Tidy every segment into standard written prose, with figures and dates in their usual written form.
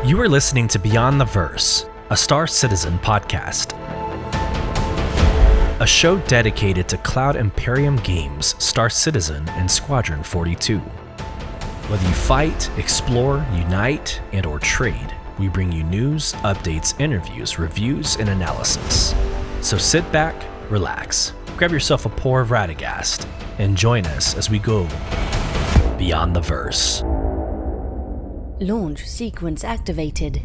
You are listening to Beyond the Verse, a Star Citizen podcast. A show dedicated to Cloud Imperium games, Star Citizen, and Squadron 42. Whether you fight, explore, unite, and/or trade, we bring you news, updates, interviews, reviews, and analysis. So sit back, relax, grab yourself a pour of Radagast, and join us as we go Beyond the Verse. Launch sequence activated.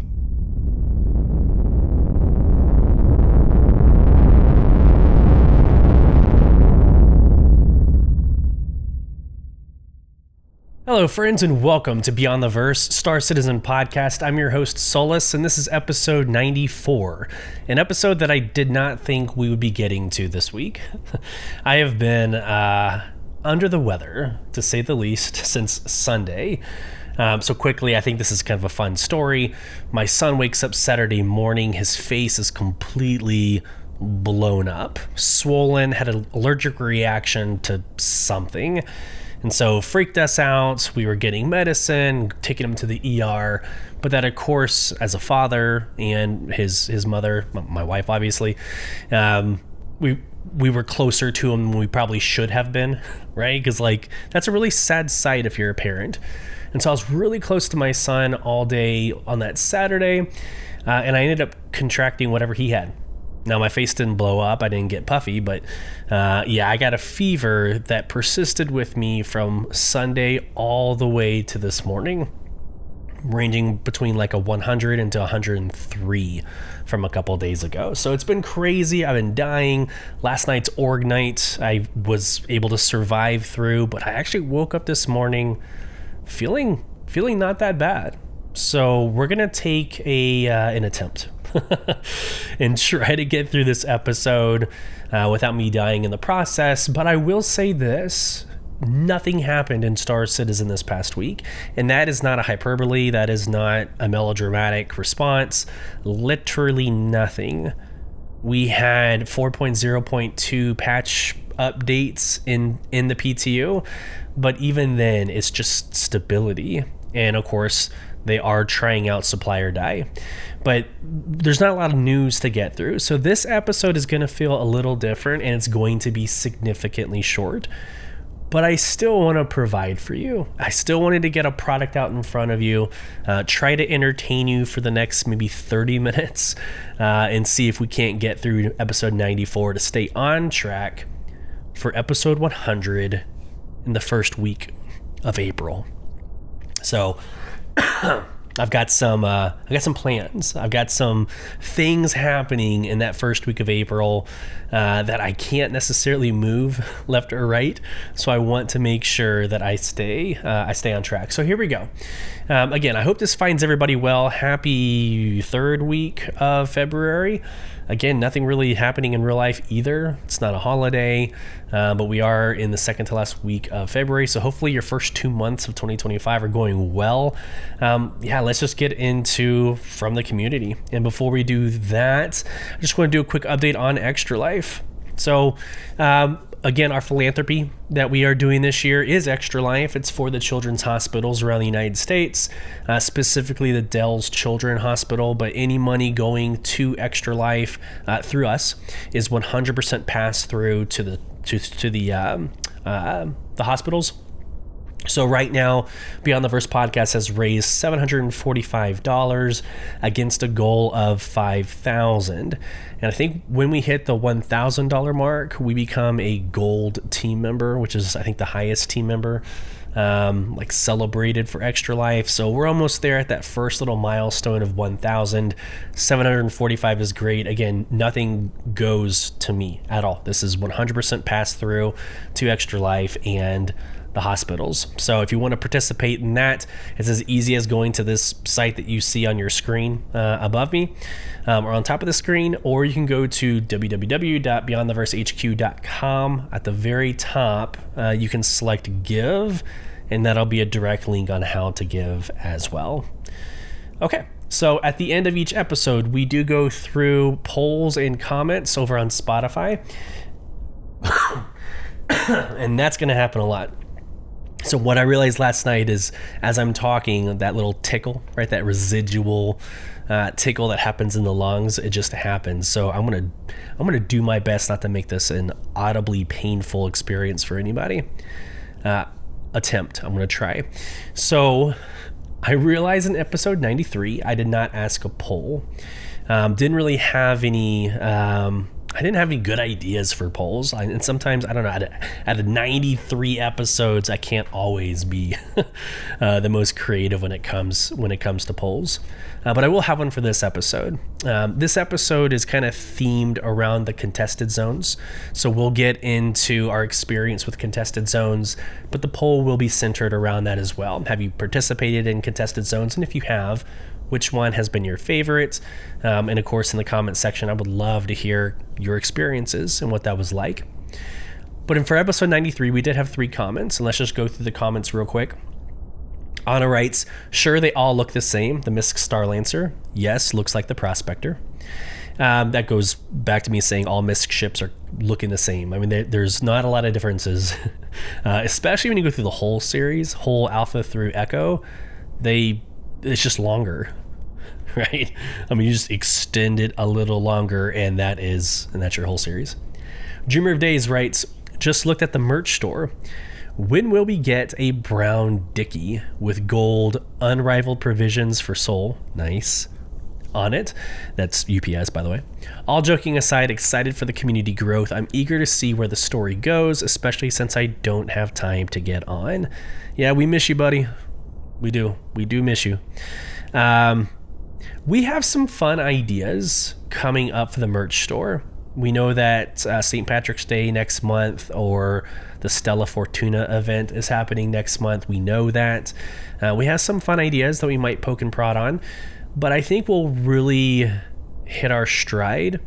Hello, friends, and welcome to Beyond the Verse, Star Citizen podcast. I'm your host, Sulyce, and this is episode 94, an episode that I did not think we would be getting to this week. I have been under the weather, to say the least, since Sunday. So quickly, I think this is kind of a fun story. My son wakes up Saturday morning. His face is completely blown up, swollen, had an allergic reaction to something. And so freaked us out. We were getting medicine, taking him to the ER. But that, of course, as a father and his mother, my wife, obviously, we were closer to him than we probably should have been, right? Because, that's a really sad sight if you're a parent. And so I was really close to my son all day on that Saturday, and I ended up contracting whatever he had. Now, my face didn't blow up. I didn't get puffy, but I got a fever that persisted with me from Sunday all the way to this morning, ranging between a 100 and to 103 from a couple of days ago. So it's been crazy. I've been dying. Last night's org night, I was able to survive through, but I actually woke up this morning feeling not that bad. So we're gonna take an attempt and try to get through this episode without me dying in the process. But I will say this: nothing happened in Star Citizen this past week, and that is not a hyperbole. That is not a melodramatic response. Literally nothing. We had 4.0.2 patch updates in the PTU, but even then it's just stability. And of course they are trying out supply or die, but there's not a lot of news to get through. So this episode is going to feel a little different, and it's going to be significantly short, but I still want to provide for you. I still wanted to get a product out in front of you, try to entertain you for the next maybe 30 minutes, and see if we can't get through episode 94 to stay on track for episode 100 in the first week of April. So I've got some plans. I've got some things happening in that first week of April that I can't necessarily move left or right. So I want to make sure that I stay on track. So here we go. Again, I hope this finds everybody well. Happy third week of February. Again, nothing really happening in real life either. It's not a holiday, but we are in the second to last week of February. So hopefully your first 2 months of 2025 are going well. Let's just get into from the community. And before we do that, I just want to do a quick update on Extra Life. So, again, our philanthropy that we are doing this year is Extra Life. It's for the children's hospitals around the United States, specifically the Dell's Children Hospital. But any money going to Extra Life through us is 100% passed through to the hospitals. So right now, Beyond the Verse podcast has raised $745 against a goal of $5,000. And I think when we hit the $1,000 mark, we become a gold team member, which is, I think, the highest team member celebrated for Extra Life. So we're almost there at that first little milestone of 1,000. 745 is great. Again, nothing goes to me at all. This is 100% pass through to Extra Life and the hospitals. So if you want to participate in that, it's as easy as going to this site that you see on your screen above me or on top of the screen, or you can go to www.beyondtheversehq.com. At the very top, you can select give, and that'll be a direct link on how to give as well. Okay. So at the end of each episode, we do go through polls and comments over on Spotify. And that's going to happen a lot. So what I realized last night is, as I'm talking, that little tickle, right, that residual tickle that happens in the lungs, it just happens. So I'm gonna do my best not to make this an audibly painful experience for anybody. I'm gonna try. So I realized in episode 93 I did not ask a poll. Didn't really have any I didn't have any good ideas for polls. And sometimes, I don't know, out of 93 episodes, I can't always be the most creative when it comes to polls. But I will have one for this episode. This episode is kind of themed around the contested zones. So we'll get into our experience with contested zones, but the poll will be centered around that as well. Have you participated in contested zones? And if you have, which one has been your favorite? And of course, in the comment section, I would love to hear your experiences and what that was like. But for episode 93, we did have 3 comments, and let's just go through the comments real quick. Anna writes, sure, they all look the same. The Misk Starlancer, yes, looks like the Prospector. That goes back to me saying all Misk ships are looking the same. I mean, there's not a lot of differences, especially when you go through the whole series, whole Alpha through Echo. It's just longer. Right? I mean, you just extend it a little longer, and that's your whole series. Dreamer of Days writes, just looked at the merch store. When will we get a brown Dickie with gold unrivaled provisions for Soul? Nice. On it. That's UPS, by the way. All joking aside, excited for the community growth. I'm eager to see where the story goes, especially since I don't have time to get on. Yeah, we miss you, buddy. We do miss you. We have some fun ideas coming up for the merch store. We know that St. Patrick's Day next month, or the Stella Fortuna event is happening next month. We know that. We have some fun ideas that we might poke and prod on, but I think we'll really hit our stride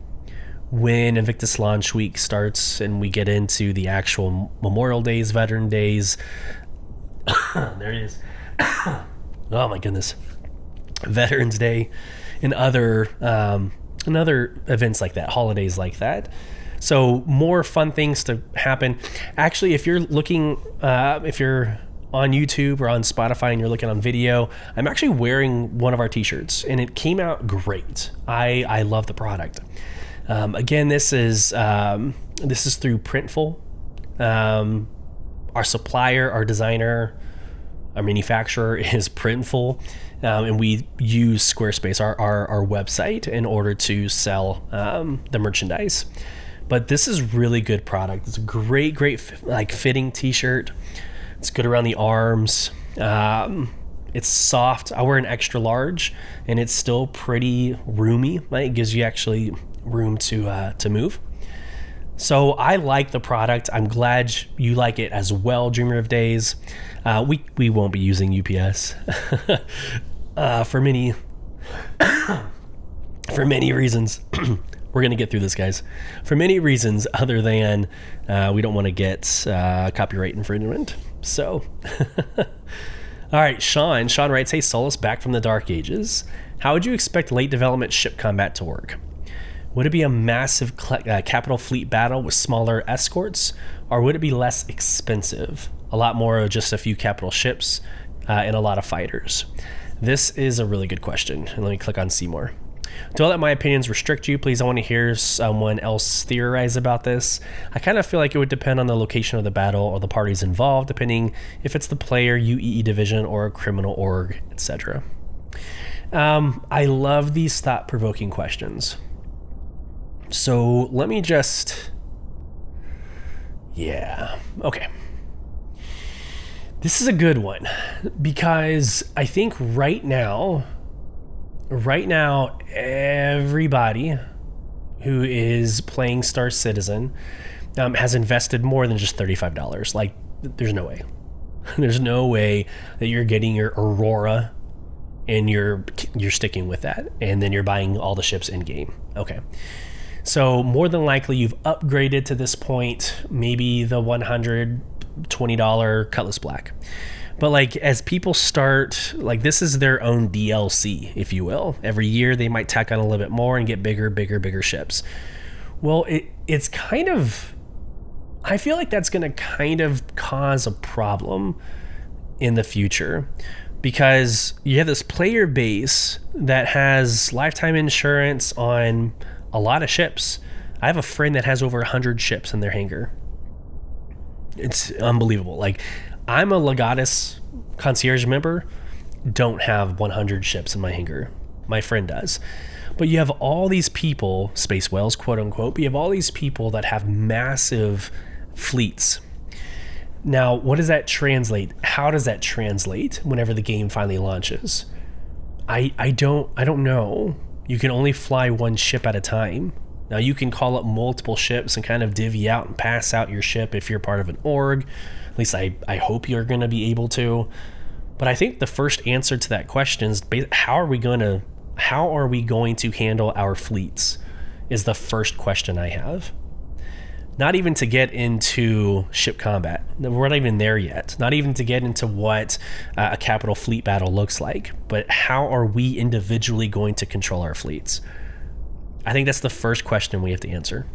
when Invictus Launch Week starts and we get into the actual Memorial Days, Veteran Days. There it is. Oh my goodness. Veterans Day and other events like that, holidays like that. So more fun things to happen. Actually, if you're looking, if you're on YouTube or on Spotify and you're looking on video, I'm actually wearing one of our t-shirts and it came out great. I love the product. Again, this is through Printful. Our supplier, our designer, our manufacturer is Printful, and we use Squarespace, our website, in order to sell the merchandise. But this is really good product. It's a great like fitting t-shirt. It's good around the arms. It's soft. I wear an extra large, and it's still pretty roomy. Right? It gives you actually room to move. So I like the product. I'm glad you like it as well, Dreamer of Days. We won't be using UPS for many reasons. We're gonna get through this, guys. For many reasons other than we don't want to get copyright infringement. So, all right, Sean writes, "Hey, Sulyce, back from the Dark Ages. How would you expect late development ship combat to work? Would it be a massive capital fleet battle with smaller escorts, or would it be less expensive? A lot more of just a few capital ships and a lot of fighters?" This is a really good question. And let me click on see more. Don't let my opinions restrict you. Please, I want to hear someone else theorize about this. I kind of feel like it would depend on the location of the battle or the parties involved, depending if it's the player, UEE division, or a criminal org, etc. I love these thought-provoking questions. So let me just... Yeah. Okay. This is a good one because I think right now, everybody who is playing Star Citizen has invested more than just $35. Like, there's no way. There's no way that you're getting your Aurora and you're sticking with that, and then you're buying all the ships in game. Okay. So more than likely you've upgraded to this point, maybe the $120 Cutlass Black. But like, as people start, like, this is their own DLC, if you will. Every year they might tack on a little bit more and get bigger ships. Well, it's kind of, I feel like that's going to kind of cause a problem in the future, because you have this player base that has lifetime insurance on a lot of ships. I have a friend that has over 100 ships in their hangar. It's unbelievable. Like, I'm a Legatus concierge member, don't have 100 ships in my hangar. My friend does. But you have all these people, space whales, quote unquote, but you have all these people that have massive fleets. Now, what does that translate? How does that translate whenever the game finally launches? I don't know. You can only fly one ship at a time. Now, you can call up multiple ships and kind of divvy out and pass out your ship if you're part of an org. At least I hope you're going to be able to. But I think the first answer to that question is, how are we going to handle our fleets, is the first question I have. Not even to get into ship combat. We're not even there yet. Not even to get into what a capital fleet battle looks like. But how are we individually going to control our fleets? I think that's the first question we have to answer.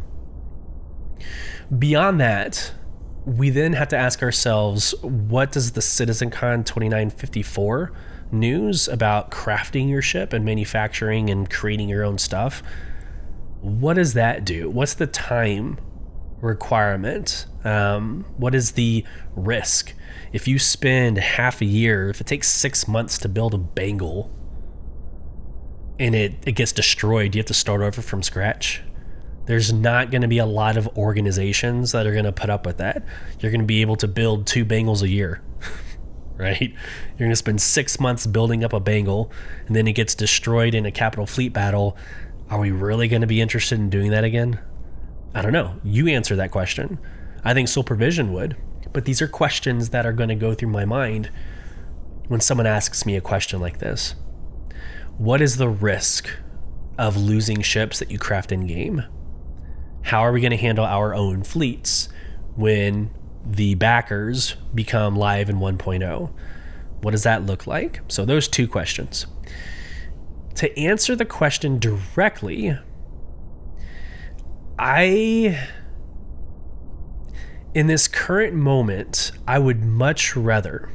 Beyond that, we then have to ask ourselves, what does the CitizenCon 2954 news about crafting your ship and manufacturing and creating your own stuff, what does that do? What's the time requirement? What is the risk? If you spend half a year, if it takes 6 months to build a bangle and it gets destroyed, you have to start over from scratch. There's not going to be a lot of organizations that are going to put up with that. You're going to be able to build 2 bangles a year, right? You're going to spend 6 months building up a bangle, and then it gets destroyed in a capital fleet battle. Are we really going to be interested in doing that again? I don't know. You answer that question. I think Sole Provision would, but these are questions that are going to go through my mind when someone asks me a question like this. What is the risk of losing ships that you craft in game? How are we going to handle our own fleets when the backers become live in 1.0? What does that look like? So those 2 questions. To answer the question directly, in this current moment, I would much rather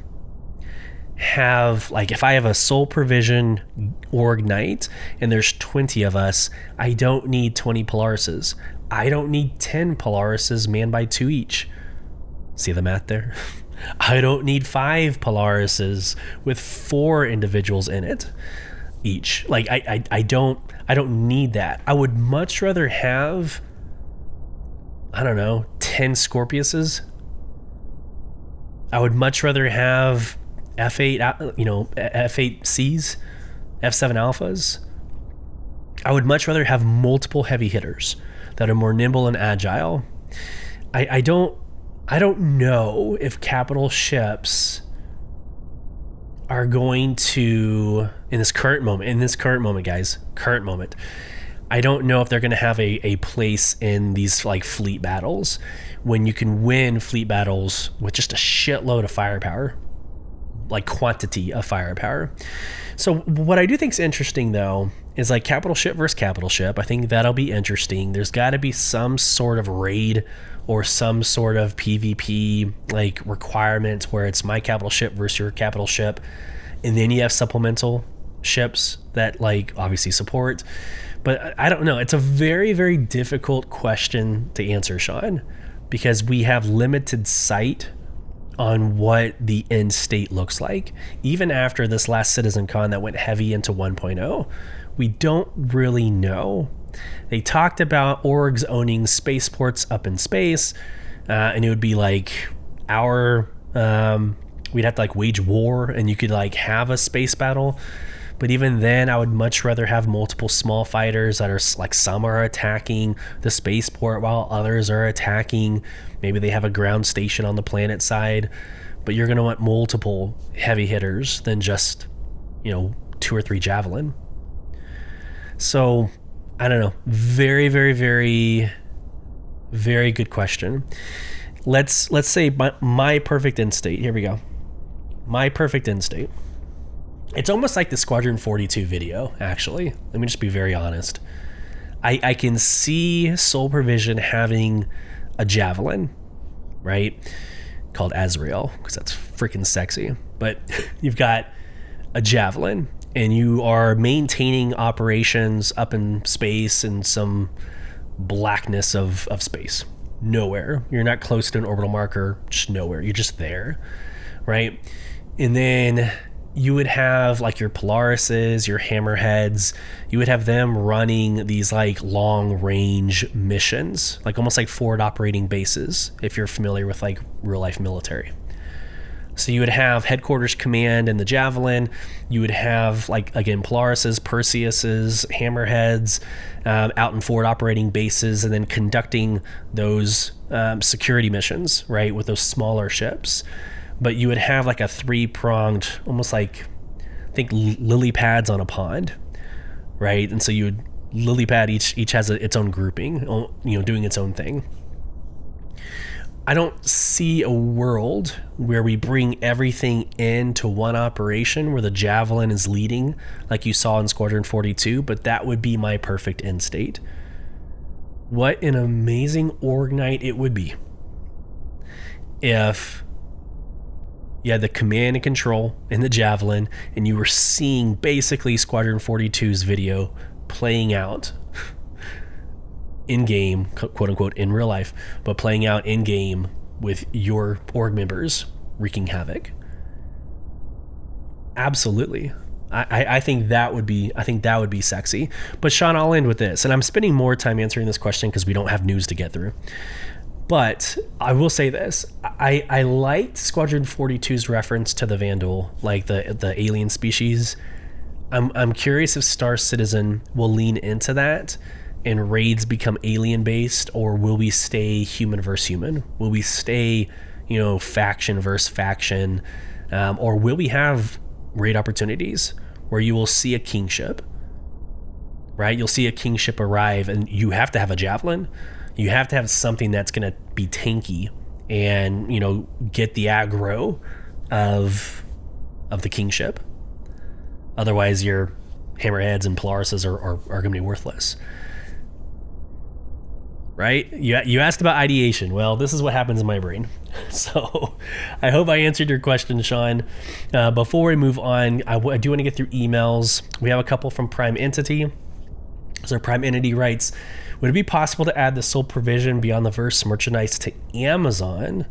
have, like, if I have a Sole Provision org night and there's 20 of us, I don't need 20 Polarises. I don't need 10 Polarises manned by 2 each. See the math there? I don't need 5 Polarises with 4 individuals in it each. Like, I don't need that. I would much rather have, I don't know, 10 Scorpiuses. I would much rather have F8, F8Cs, F7 Alphas. I would much rather have multiple heavy hitters that are more nimble and agile. I don't know if capital ships are going to, in this current moment, guys, I don't know if they're going to have a place in these, like, fleet battles, when you can win fleet battles with just a shitload of firepower, like quantity of firepower. So what I do think is interesting, though, is like capital ship versus capital ship. I think that'll be interesting. There's got to be some sort of raid or some sort of PvP like requirement where it's my capital ship versus your capital ship, and then you have supplemental ships that, like, obviously support. But I don't know. It's a very, very difficult question to answer, Sean, because we have limited sight on what the end state looks like. Even after this last CitizenCon that went heavy into 1.0, we don't really know. They talked about orgs owning spaceports up in space, and it would be like we'd have to like wage war, and you could like have a space battle. But even then, I would much rather have multiple small fighters that are like, some are attacking the spaceport while others are attacking. Maybe they have a ground station on the planet side, but you're going to want multiple heavy hitters than just, 2 or 3 Javelin. So I don't know. Very, very, very, very good question. Let's say my perfect end state. Here we go. My perfect end state. It's almost like the Squadron 42 video, actually. Let me just be very honest. I can see Sole Provision having a Javelin, right? Called Azrael, because that's freaking sexy. but you've got a Javelin and you are maintaining operations up in space in some blackness of space. Nowhere. You're not close to an orbital marker, just nowhere. You're just there, right? And then you would have like your Polarises, your Hammerheads, you would have them running these like long range missions, like almost like forward operating bases, if you're familiar with like real life military. So you would have headquarters command in the Javelin. You would have, like, again, Polarises, Perseuses, Hammerheads out in forward operating bases, and then conducting those security missions, right, with those smaller ships. But you would have like a 3-pronged, almost like, I think, lily pads on a pond, right? And so you would lily pad, each has its own grouping, doing its own thing. I don't see a world where we bring everything into one operation where the Javelin is leading like you saw in Squadron 42, but that would be my perfect end state. What an amazing org night it would be if you had the command and control in the Javelin and you were seeing basically Squadron 42's video playing out in game, quote unquote, in real life, but playing out in game with your org members wreaking havoc. Absolutely. I think that would be sexy. But Sean, I'll end with this, and I'm spending more time answering this question because we don't have news to get through. But I will say this: I liked Squadron 42's reference to the Vandal, like the alien species. I'm curious if Star Citizen will lean into that and raids become alien based, or will we stay human versus human? Will we stay, faction versus faction, or will we have raid opportunities where you will see a kingship, right? You'll see a kingship arrive, and you have to have a Javelin. You have to have something that's going to be tanky and get the aggro of the kingship. Otherwise, your Hammerheads and Polarises are going to be worthless. Right? You asked about ideation. Well, this is what happens in my brain. So I hope I answered your question, Sean. Before we move on, I do want to get through emails. We have a couple from Prime Entity. So Prime Entity writes, would it be possible to add the sole provision Beyond the Verse merchandise to Amazon?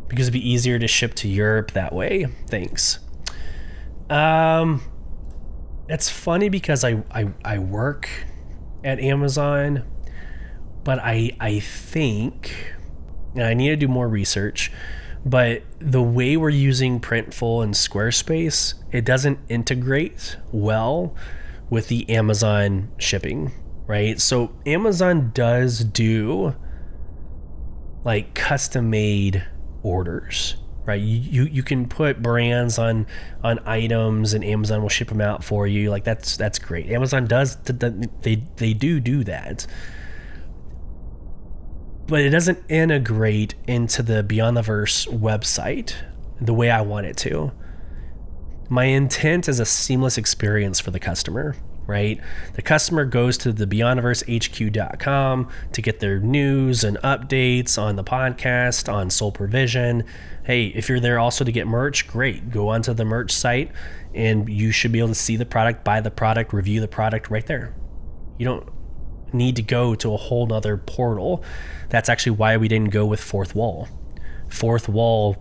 Because it'd be easier to ship to Europe that way. Thanks. It's funny because I work at Amazon, but I think, and I need to do more research, but the way we're using Printful and Squarespace, it doesn't integrate well with the Amazon shipping, right? So Amazon does do like custom made orders, right? You can put brands on items and Amazon will ship them out for you. Like that's great. Amazon does, they do that. But it doesn't integrate into the Beyond the Verse website the way I want it to. My intent is a seamless experience for the customer, right? The customer goes to the beyondtheversehq.com to get their news and updates on the podcast, on Sole Provision. Hey, if you're there also to get merch, great. Go onto the merch site and you should be able to see the product, buy the product, review the product right there. You don't need to go to a whole nother portal. That's actually why we didn't go with Fourth Wall. Fourth Wall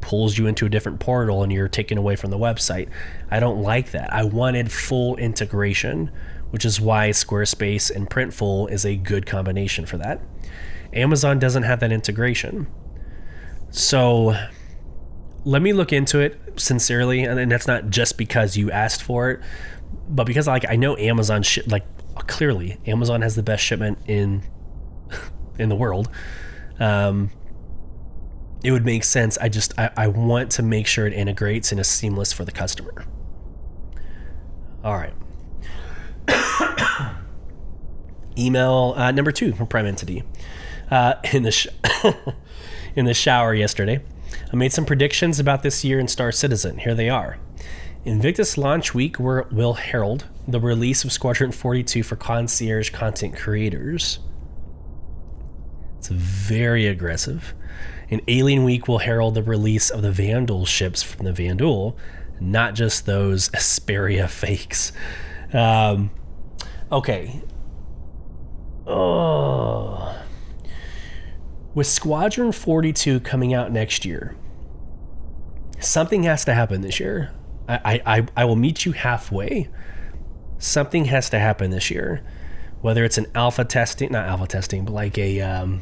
pulls you into a different portal and you're taken away from the website. I don't like that. I wanted full integration, which is why Squarespace and Printful is a good combination for that. Amazon doesn't have that integration. So let me look into it sincerely, and that's not just because you asked for it, but because I know Amazon clearly Amazon has the best shipment in the world. It would make sense. I want to make sure it integrates and is seamless for the customer. All right. Email number 2 from Prime Entity. In the shower yesterday, I made some predictions about this year in Star Citizen. Here they are. Invictus launch week will herald the release of Squadron 42 for concierge content creators. It's very aggressive. And Alien Week will herald the release of the Vandal ships from the Vandal, not just those Asperia fakes. Okay. Oh. With Squadron 42 coming out next year, something has to happen this year. I will meet you halfway. Something has to happen this year. Whether it's an alpha testing, not alpha testing, but like a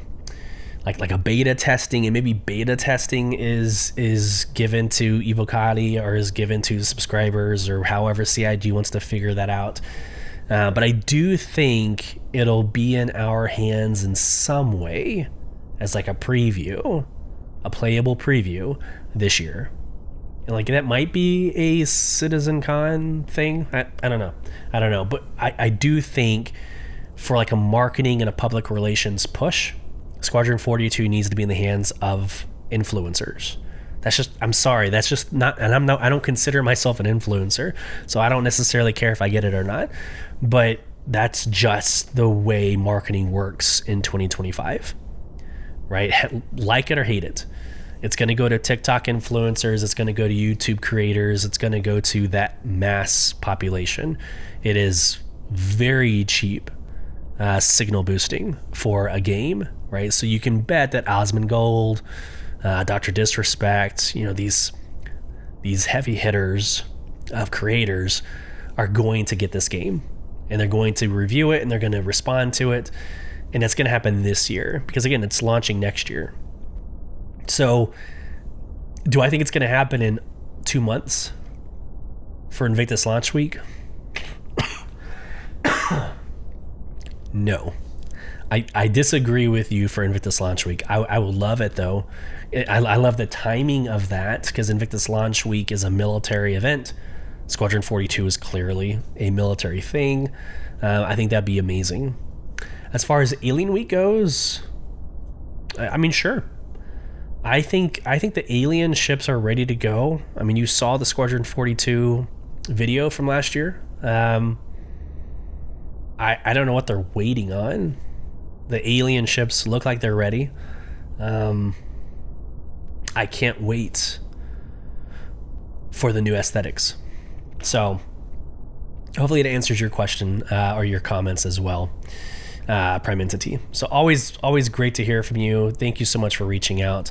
like a beta testing, and maybe beta testing is given to Evocati or is given to subscribers, or however CIG wants to figure that out. But I do think it'll be in our hands in some way as like a preview, a playable preview this year. And like that might be a CitizenCon thing. I don't know. But I do think for like a marketing and a public relations push, Squadron 42 needs to be in the hands of influencers. That's just, I'm sorry, that's just not, and I don't consider myself an influencer, so I don't necessarily care if I get it or not, but that's just the way marketing works in 2025, right? Like it or hate it. It's going to go to TikTok influencers, it's going to go to YouTube creators, it's going to go to that mass population. It is very cheap signal boosting for a game, right? So you can bet that Osmongold, Dr. Disrespect, these heavy hitters of creators are going to get this game, and they're going to review it, and they're going to respond to it, and it's going to happen this year because, again, it's launching next year. So do I think it's going to happen in 2 months for Invictus launch week? No. I disagree with you for Invictus launch week. I will love it, though. I love the timing of that because Invictus launch week is a military event. Squadron 42 is clearly a military thing. I think that'd be amazing. As far as Alien Week goes, I mean, sure. I think the alien ships are ready to go. I mean, you saw the Squadron 42 video from last year. I don't know what they're waiting on. The alien ships look like they're ready. I can't wait for the new aesthetics. So hopefully it answers your question or your comments as well, Prime Entity. So always great to hear from you. Thank you so much for reaching out.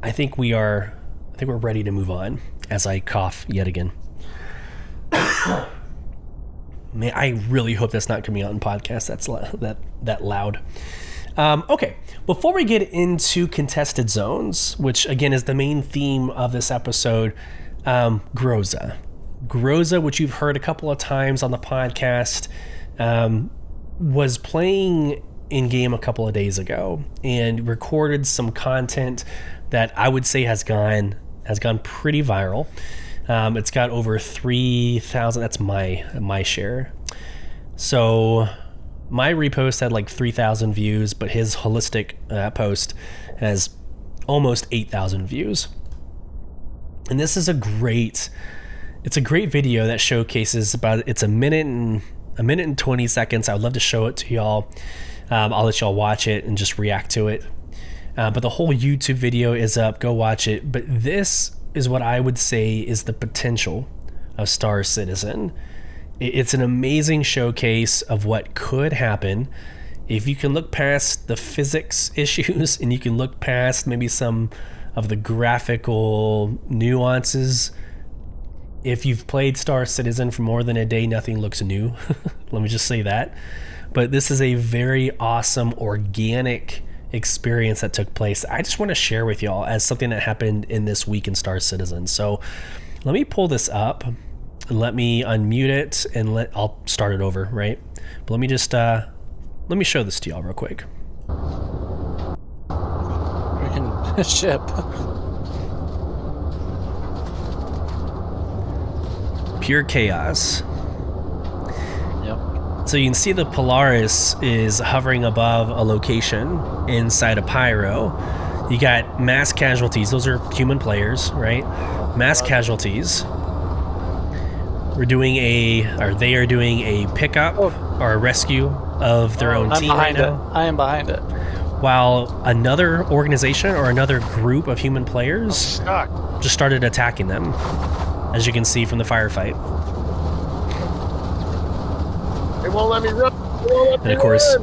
I think we're ready to move on as I cough yet again. Man, I really hope that's not coming out in podcast. That's that loud. Okay, before we get into contested zones, which again is the main theme of this episode, Groza, which you've heard a couple of times on the podcast, was playing in game a couple of days ago and recorded some content that I would say has gone pretty viral. It's got over 3,000. That's my share. So my repost had like 3,000 views, but his holistic post has almost 8,000 views. And this is a great video that showcases it's a minute and 20 seconds. I would love to show it to y'all. I'll let y'all watch it and just react to it. But the whole YouTube video is up. Go watch it. But this is what I would say is the potential of Star Citizen. It's an amazing showcase of what could happen if you can look past the physics issues and you can look past maybe some of the graphical nuances. If you've played Star Citizen for more than a day, nothing looks new. Let me just say that. But this is a very awesome, organic experience that took place. I just want to share with y'all as something that happened in this week in Star Citizen. So let me pull this up and let me unmute it and I'll start it over, right? But let me just let me show this to y'all real quick. Freaking ship. Pure chaos. Yep. So you can see the Polaris is hovering above a location inside a pyro. You got mass casualties. Those are human players, right? Mass casualties. They are doing a pickup or a rescue of their own team right now. I am behind it. while another organization or another group of human players just started attacking them, as you can see from the firefight. They won't let me run. And of course,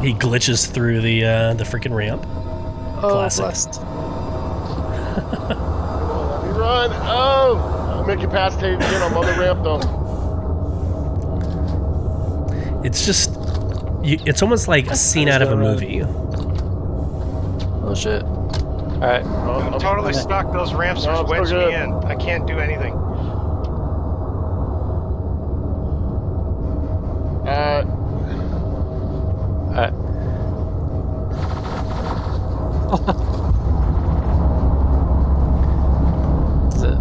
he glitches through the freaking ramp. Classic. Blessed. They won't let me run. Oh, I'm incapacitated again. I'm on the ramp though. It's just, it's almost like a scene out of a movie. Oh shit. Alright. I'm totally stuck. Those ramps are wedged me in. I can't do anything. Alright. That's it.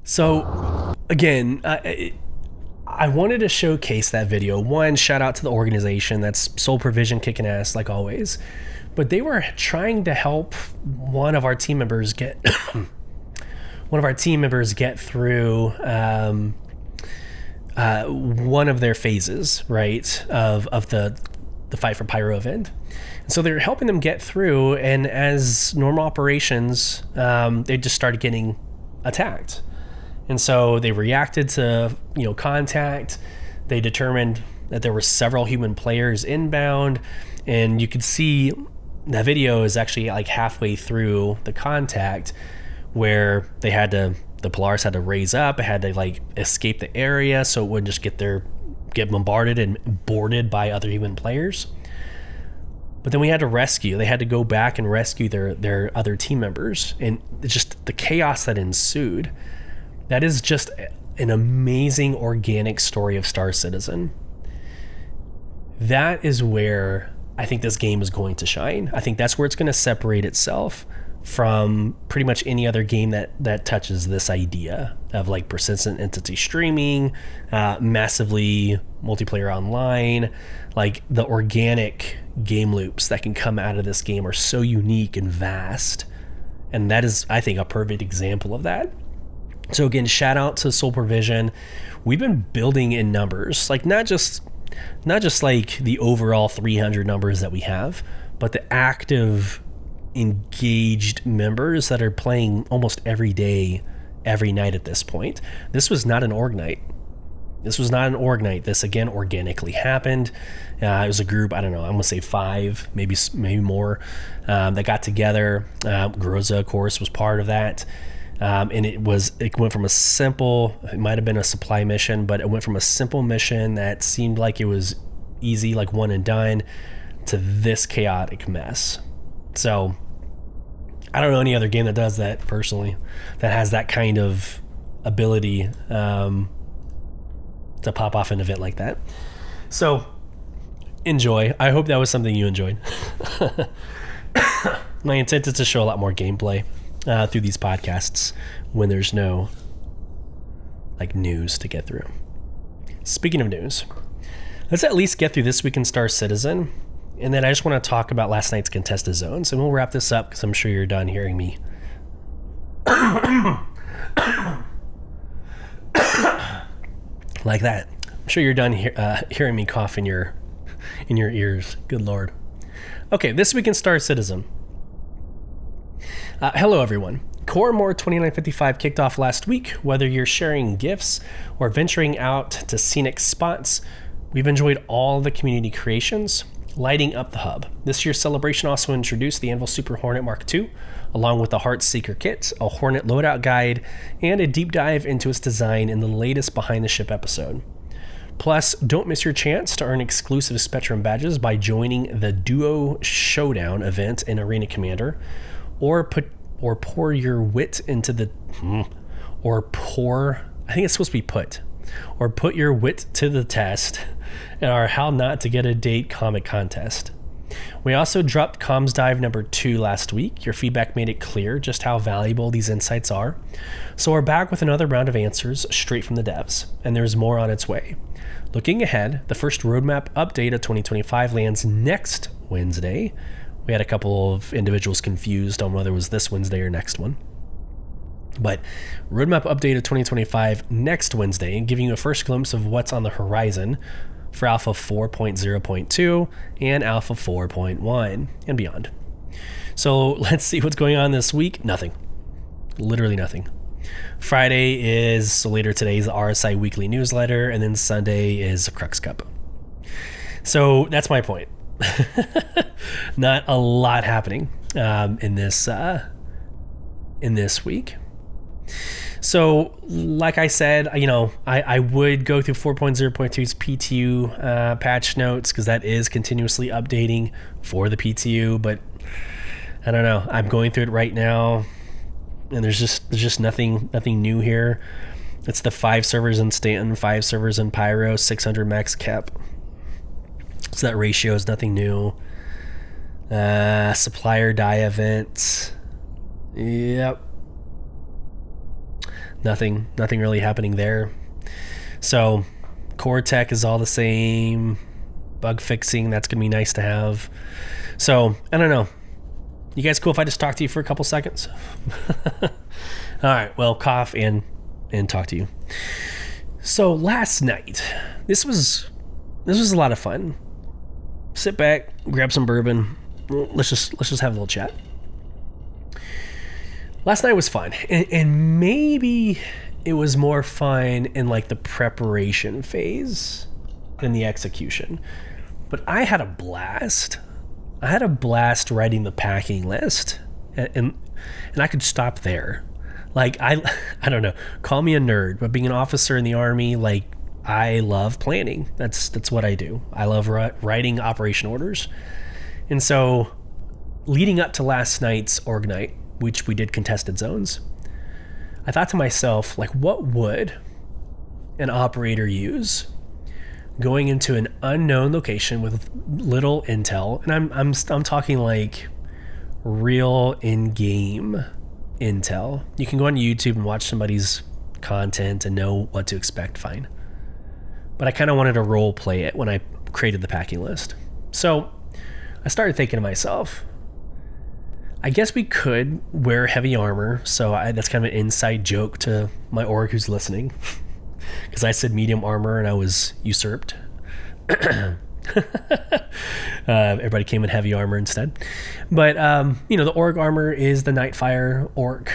So, again, I wanted to showcase that video. One, shout out to the organization. That's Soul Provision kicking ass, like always. But they were trying to help one of our team members get through one of their phases, right, of the Fight for Pyro event. And so they're helping them get through, and as normal operations, they just started getting attacked. And so they reacted to, contact. They determined that there were several human players inbound, and you could see that video is actually like halfway through the contact where the Polaris had to raise up. It had to like escape the area so it wouldn't just get bombarded and boarded by other human players. But then we had to rescue. They had to go back and rescue their other team members, and just the chaos that ensued. That is just an amazing organic story of Star Citizen. That is where I think this game is going to shine. I think that's where it's going to separate itself from pretty much any other game that touches this idea of like persistent entity streaming, massively multiplayer online. Like the organic game loops that can come out of this game are so unique and vast. And that is, I think, a perfect example of that. So again, shout out to Soul Provision. We've been building in numbers, like not just like the overall 300 numbers that we have, but the active, engaged members that are playing almost every day, every night at this point. This was not an org night. This again organically happened. It was a group, I don't know, I'm gonna say 5, maybe more, that got together. Groza, of course, was part of that. And it went from it might have been a supply mission, but it went from a simple mission that seemed like it was easy, like one and done, to this chaotic mess. So I don't know any other game that does that personally, that has that kind of ability to pop off an event like that. So enjoy. I hope that was something you enjoyed. My intent is to show a lot more gameplay through these podcasts when there's no like news to get through. Speaking of news, let's at least get through this week in Star Citizen, and then I just want to talk about last night's contested zones, and we'll wrap this up because I'm sure you're done hearing me like that. I'm sure you're done hearing me cough in your ears. Good Lord. Okay, this week in Star Citizen. Hello, everyone. Core More 2955 kicked off last week. Whether you're sharing gifts or venturing out to scenic spots, we've enjoyed all the community creations, lighting up the hub. This year's celebration also introduced the Anvil Super Hornet Mark II, along with the Heartseeker kit, a Hornet loadout guide, and a deep dive into its design in the latest Behind the Ship episode. Plus, don't miss your chance to earn exclusive Spectrum badges by joining the Duo Showdown event in Arena Commander, or pour your wit into the put your wit to the test in our How Not to Get a Date comic contest. We also dropped Comms Dive number 2 last week. Your feedback made it clear just how valuable these insights are. So we're back with another round of answers straight from the devs, and there's more on its way. Looking ahead, the first roadmap update of 2025 lands next Wednesday. We had a couple of individuals confused on whether it was this Wednesday or next one. But roadmap update of 2025 next Wednesday, giving you a first glimpse of what's on the horizon, for Alpha 4.0.2 and Alpha 4.1 and beyond. So let's see what's going on this week. Nothing. Literally nothing. Friday is, so later today is the RSI weekly newsletter, and then Sunday is the Crux Cup. So that's my point. Not a lot happening in this week. So like I said, I would go through 4.0.2's PTU patch notes because that is continuously updating for the PTU, but I don't know. I'm going through it right now, and there's just nothing new here. It's the 5 servers in Stanton, 5 servers in Pyro, 600 max cap. So that ratio is nothing new. Supplier die event. Yep. Nothing really happening there. So core tech is all the same. Bug fixing, that's gonna be nice to have. So I don't know. You guys cool if I just talk to you for a couple seconds? All right, well, cough and talk to you. So last night, this was a lot of fun. Sit back, grab some bourbon. Let's just have a little chat. Last night was fun, and maybe it was more fun in like the preparation phase than the execution. But I had a blast. I had a blast writing the packing list, and I could stop there. Like I don't know, call me a nerd, but being an officer in the Army, like I love planning. That's what I do. I love writing operation orders. And so leading up to last night's org night, which we did contested zones, I thought to myself, like, what would an operator use going into an unknown location with little intel? And I'm talking like real in-game intel. You can go on YouTube and watch somebody's content and know what to expect, fine. But I kind of wanted to role play it when I created the packing list. So I started thinking to myself, I guess we could wear heavy armor. So that's kind of an inside joke to my org who's listening, because I said medium armor and I was usurped. Everybody came in heavy armor instead. But, the org armor is the Nightfire Orc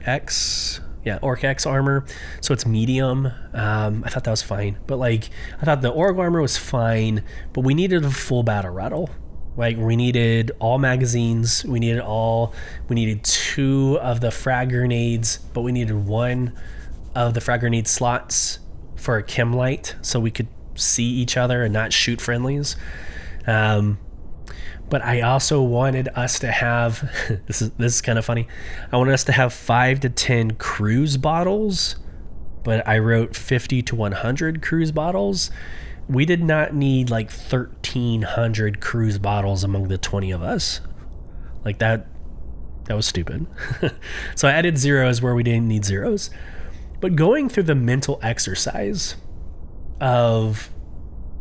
X. Yeah, Orc X armor. So it's medium. I thought that was fine. But I thought the org armor was fine, but we needed a full battle rattle. Like we needed all magazines. We needed 2 of the frag grenades, but we needed 1 of the frag grenade slots for a chem light so we could see each other and not shoot friendlies. But I also wanted us to have, this is kind of funny. I wanted us to have 5 to 10 cruise bottles, but I wrote 50 to 100 cruise bottles. We did not need like 1,300 cruise bottles among the 20 of us. Like that was stupid. So I added zeros where we didn't need zeros. But going through the mental exercise of,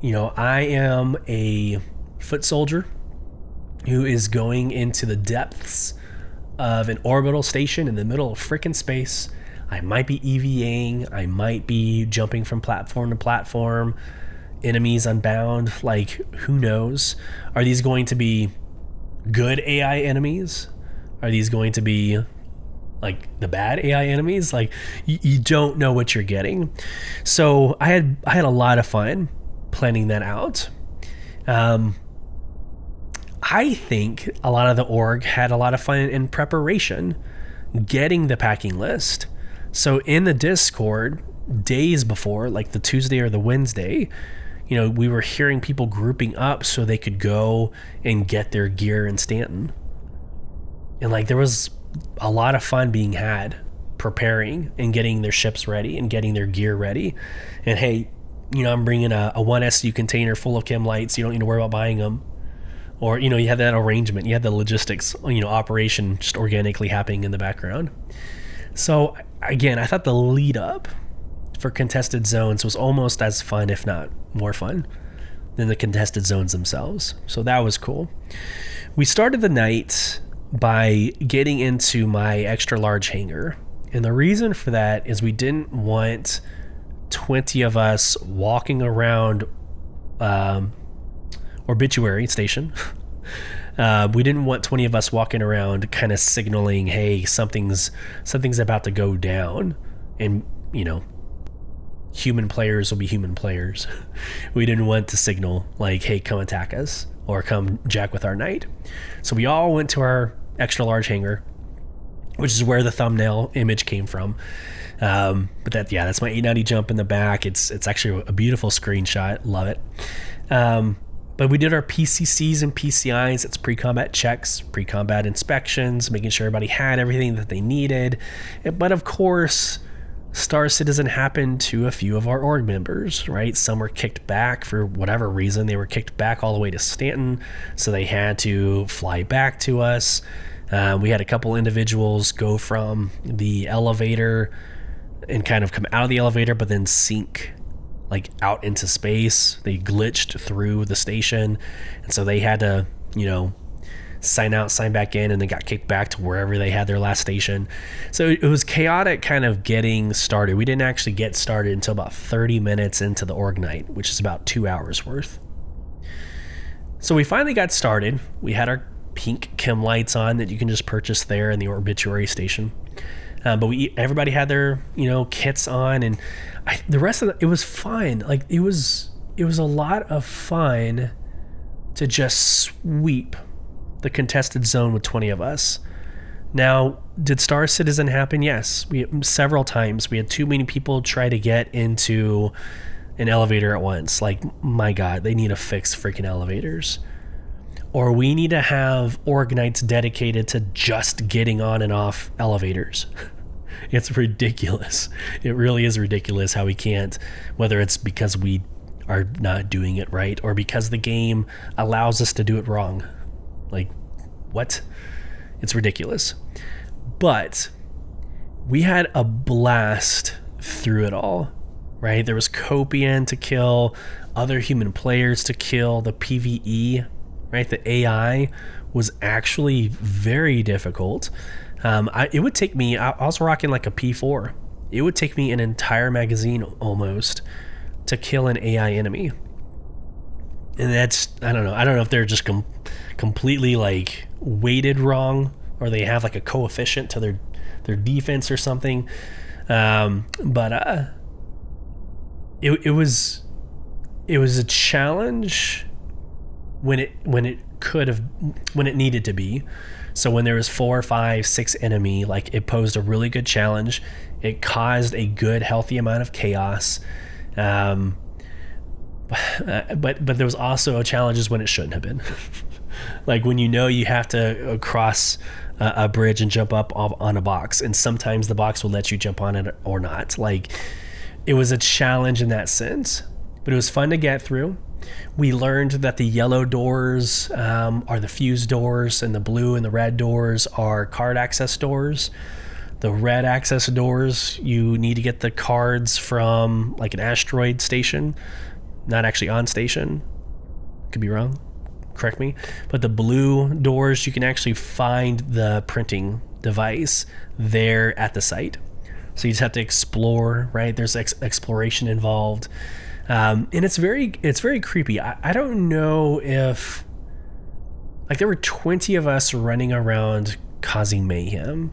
I am a foot soldier who is going into the depths of an orbital station in the middle of frickin' space. I might be EVAing. I might be jumping from platform to platform. Enemies unbound. Like, who knows? Are these going to be good AI enemies? Are these going to be like the bad AI enemies? Like, you don't know what you're getting. So I had a lot of fun planning that out. I think a lot of the org had a lot of fun in preparation, getting the packing list. So in the Discord, days before, like the Tuesday or the Wednesday, we were hearing people grouping up so they could go and get their gear in Stanton. And like there was a lot of fun being had preparing and getting their ships ready and getting their gear ready. And hey, I'm bringing a 1 SU container full of chem lights. You don't need to worry about buying them. Or, you had that arrangement. You had the logistics, operation just organically happening in the background. So again, I thought the lead up for contested zones was almost as fun, if not more fun, than the contested zones themselves. So that was cool. We started the night by getting into my extra large hangar. And the reason for that is we didn't want 20 of us walking around Obituary Station. We didn't want 20 of us walking around kind of signaling, hey, something's about to go down, and human players will be human players. We didn't want to signal like, hey, come attack us or come jack with our knight. So we all went to our extra large hangar, which is where the thumbnail image came from. But that's my 890 jump in the back. It's actually a beautiful screenshot. Love it. But we did our PCCs and PCIs. It's pre-combat checks, pre-combat inspections, making sure everybody had everything that they needed. But of course, Star Citizen happened to a few of our org members, right? Some were kicked back for whatever reason. They were kicked back all the way to Stanton, so they had to fly back to us. We had a couple individuals go from the elevator and kind of come out of the elevator, but then sink like out into space. They glitched through the station, and so they had to, sign out, sign back in, and then got kicked back to wherever they had their last station. So it was chaotic kind of getting started. We didn't actually get started until about 30 minutes into the org night, which is about 2 hours worth. So we finally got started. We had our pink chem lights on that you can just purchase there in the Obituary Station. But everybody had their, kits on, and the rest of it was fun. Like it was a lot of fun to just sweep the contested zone with 20 of us. Now, did Star Citizen happen? Yes, several times. We had too many people try to get into an elevator at once. Like, my God, they need to fix freaking elevators. Or we need to have org nights dedicated to just getting on and off elevators. It's ridiculous. It really is ridiculous how we can't, whether it's because we are not doing it right or because the game allows us to do it wrong. Like, what? It's ridiculous. But we had a blast through it all, right? There was Copian to kill, other human players to kill, the PvE, right? The AI was actually very difficult. It would take me, I was rocking like a P4. It would take me an entire magazine almost to kill an AI enemy. And that's, I don't know if they're just completely like weighted wrong, or they have like a coefficient to their defense or something. But it was a challenge when it needed to be. So when there was 4, 5, 6 enemy, like it posed a really good challenge. It caused a good, healthy amount of chaos. But there was also challenges when it shouldn't have been. Like when you have to cross a bridge and jump up on a box, and sometimes the box will let you jump on it or not. Like it was a challenge in that sense, but it was fun to get through. We learned that the yellow doors are the fuse doors, and the blue and the red doors are card access doors. The red access doors, you need to get the cards from like an asteroid station, not actually on station. Could be wrong. Correct me. But the blue doors, you can actually find the printing device there at the site. So you just have to explore, right? There's exploration involved. And it's very creepy. I don't know if, like, there were 20 of us running around causing mayhem,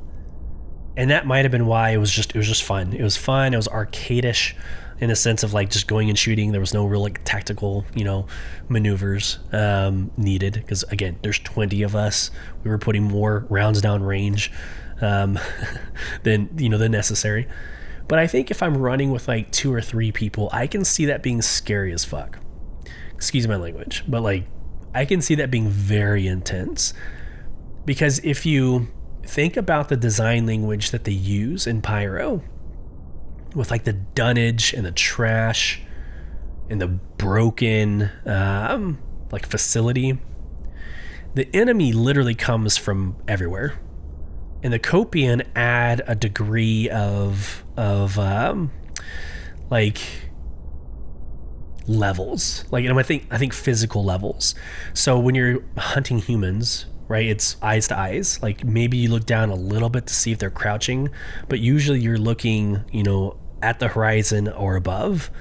and that might have been why it was just fun. It was fun. It was arcade-ish in the sense of like just going and shooting. There was no real like tactical, maneuvers needed, because again, there's 20 of us. We were putting more rounds down range than necessary. But I think if I'm running with like 2 or 3 people, I can see that being scary as fuck. Excuse my language, but like I can see that being very intense. Because if you think about the design language that they use in Pyro, with like the dunnage and the trash and the broken like facility, the enemy literally comes from everywhere. And the Copian add a degree of like levels, like, I think physical levels. So when you're hunting humans, right, it's eyes to eyes. Like maybe you look down a little bit to see if they're crouching, but usually you're looking, at the horizon or above,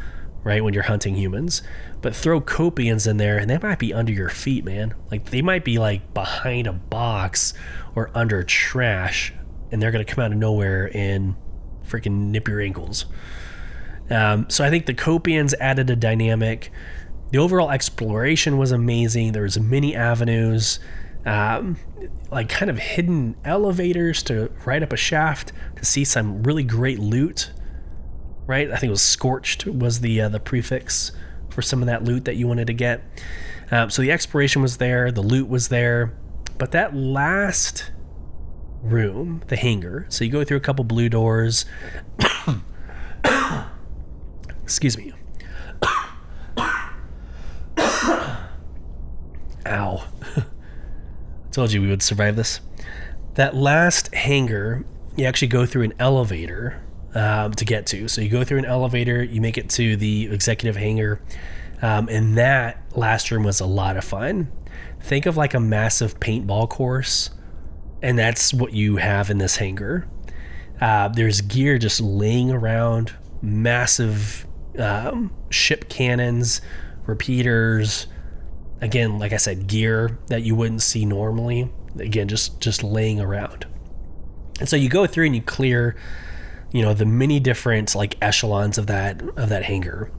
right, when you're hunting humans. But throw copians in there and they might be under your feet, man. Like they might be like behind a box or under trash, and they're going to come out of nowhere and freaking nip your ankles. So I think the copians added a dynamic. The overall exploration was amazing. There was many avenues, like kind of hidden elevators to ride up a shaft to see some really great loot, right? I think it was scorched was the prefix for some of that loot that you wanted to get. So the exploration was there, the loot was there, but that last room, the hangar, so you go through a couple blue doors. Excuse me. Ow. Told you we would survive this. That last hangar, you actually go through an elevator to get to. So you go through an elevator, you make it to the executive hangar, and that last room was a lot of fun. Think of like a massive paintball course, and that's what you have in this hangar. There's gear just laying around, massive ship cannons, repeaters. Again, like I said, gear that you wouldn't see normally. Again, just laying around. And so you go through and you clear, the many different like echelons of that hangar.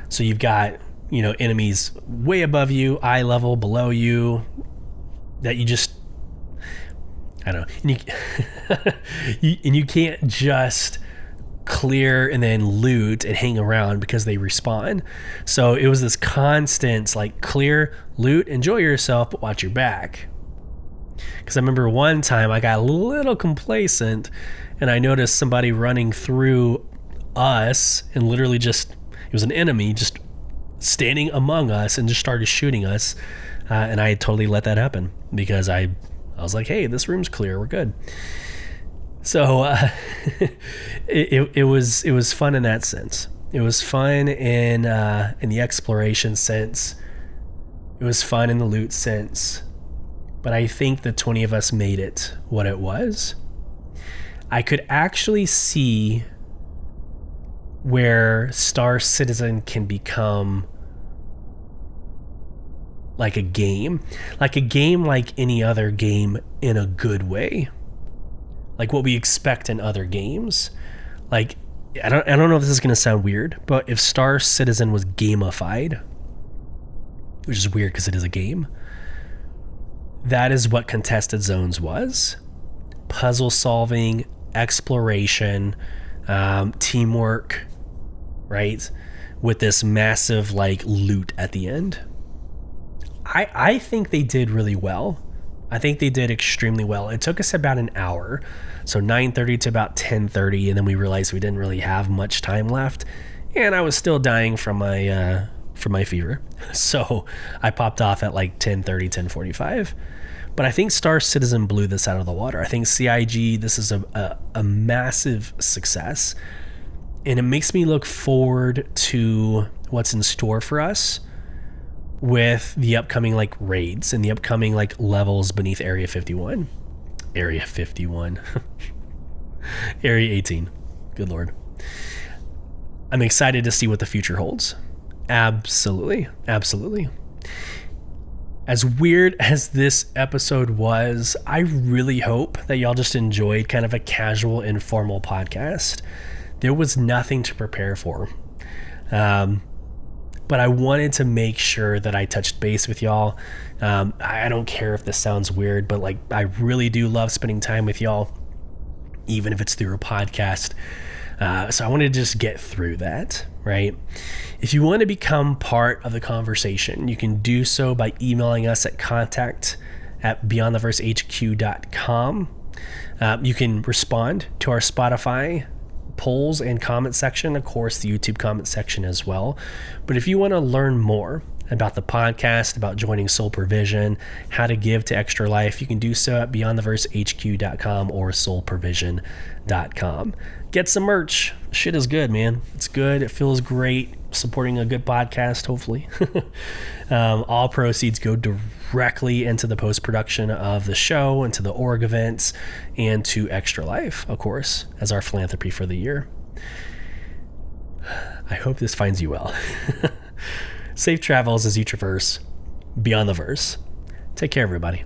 So you've got, enemies way above you, eye level, below you, that you just, I don't know. And you can't just clear and then loot and hang around because they respawn. So it was this constant like clear, loot, enjoy yourself, but watch your back. Because I remember one time I got a little complacent and I noticed somebody running through us and literally it was an enemy just standing among us and just started shooting us. And I totally let that happen because I was like, hey, this room's clear, we're good. So it was fun in that sense. It was fun in the exploration sense. It was fun in the loot sense. But I think the 20 of us made it what it was. I could actually see where Star Citizen can become like a game like any other game in a good way. Like what we expect in other games. Like, I don't know if this is going to sound weird, but if Star Citizen was gamified, which is weird because it is a game, that is what Contested Zones was. Puzzle solving, exploration, teamwork, right? With this massive like loot at the end. I think they did really well. I think they did extremely well. It took us about an hour, so 9:30 to about 10:30, and then we realized we didn't really have much time left, and I was still dying from my fever, so I popped off at like 10:30, 10:45. But I think Star Citizen blew this out of the water. I think CIG, this is a massive success, and it makes me look forward to what's in store for us with the upcoming like raids and the upcoming like levels beneath Area 51. Area 51. Area 18. Good Lord. I'm excited to see what the future holds. Absolutely. Absolutely. As weird as this episode was, I really hope that y'all just enjoyed kind of a casual, informal podcast. There was nothing to prepare for. But I wanted to make sure that I touched base with y'all. I don't care if this sounds weird, but like I really do love spending time with y'all, even if it's through a podcast. So I wanted to just get through that, right? If you want to become part of the conversation, you can do so by emailing us at contact@beyondtheversehq.com. You can respond to our Spotify polls and comment section, of course the YouTube comment section as well. But if you want to learn more about the podcast, about joining Soul Provision, how to give to Extra Life, you can do so at beyondtheversehq.com or soulprovision.com. Get some merch. Shit is good, man. It's good. It feels great supporting a good podcast, hopefully. All proceeds go directly into the post-production of the show, into the org events, and to Extra Life, of course, as our philanthropy for the year. I hope this finds you well. Safe travels as you traverse beyond the verse. Take care, everybody.